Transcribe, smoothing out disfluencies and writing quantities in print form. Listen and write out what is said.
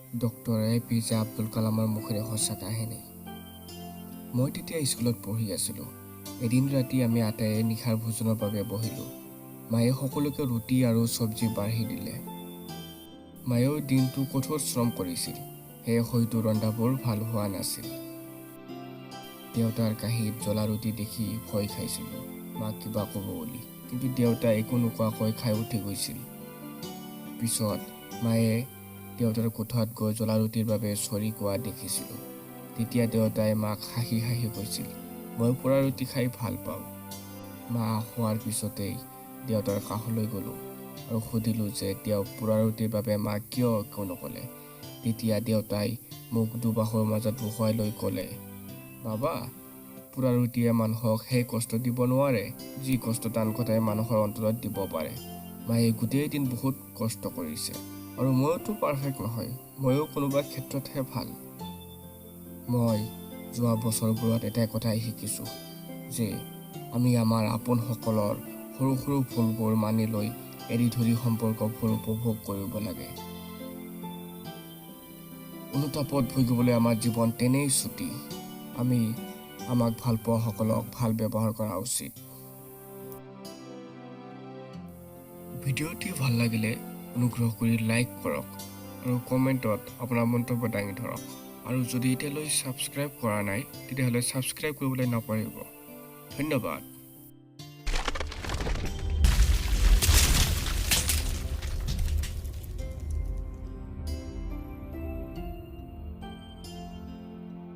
Doctor APJ Abdul কালামৰ মুখেৰে সঁচা কাহিনী। মই তেতিয়া স্কুলত পঢ়ি আছিলোঁ। এদিন ৰাতি আমি আটাইয়ে নিশাৰ ভোজনৰ বাবে বহিলোঁ। মায়ে সকলোকে ৰুটি আৰু চব্জি বাঢ়ি দিলে। মায়েও দিনটো কঠোৰ শ্ৰম কৰিছিল, সেয়ে হয়তো ৰন্ধাবোৰ ভাল হোৱা নাছিল। দেউতাৰ কাঁহীত জ্বলা ৰুটি দেখি ভয় খাইছিলোঁ মাক কিবা ক'ব বুলি, কিন্তু দেউতা একো নোকোৱাকৈ খাই উঠি গৈছিল। পিছত মায়ে দেউতাৰ কোঠাত গৈ জ্বলা ৰুটিৰ বাবে চৰি কোৱা দেখিছিলোঁ। তেতিয়া দেউতাই মাক হাঁহি হাঁহি কৈছিল, মই পোৰা ৰুটি খাই ভাল পাওঁ। মা শোৱাৰ পিছতেই দেউতাৰ কাষলৈ গ'লোঁ আৰু সুধিলোঁ যে তেওঁ পোৰা ৰুটিৰ বাবে মাক কিয় একো নক'লে। তেতিয়া দেউতাই মোক দুবাহুৰ মাজত বহুৱাই লৈ ক'লে, বাবা, পোৰা ৰুটিয়ে মানুহক সেই কষ্ট দিব নোৱাৰে যি কষ্ট টান কথাই মানুহৰ অন্তৰত দিব পাৰে। মায়ে গোটেই দিন বহুত কষ্ট কৰিছে আৰু ময়োতো পাৰফেক্ট নহয়, ময়ো কোনোবা ক্ষেত্ৰতহে ভাল। মই যোৱা বছৰবোৰত এটাই কথাই শিকিছোঁ যে আমি আমাৰ আপোনসকলৰ সৰু সৰু ভুলবোৰ মানি লৈ এৰি ধৰি সম্পৰ্কবোৰ উপভোগ কৰিব লাগে। অনুতাপত ভুগিবলৈ আমাৰ জীৱন তেনেই চুটি। আমি আমাক ভাল পোৱাসকলক ভাল ব্যৱহাৰ কৰা উচিত। ভিডিঅ'টি ভাল লাগিলে অনুগ্ৰহ কৰি লাইক কৰক আৰু কমেণ্টত আপোনাৰ মন্তব্য দাঙি ধৰক। আৰু যদি এতিয়ালৈ ছাবস্ক্ৰাইব কৰা নাই তেতিয়াহ'লে ছাবস্ক্ৰাইব কৰিবলৈ নাপাহৰিব। ধন্যবাদ।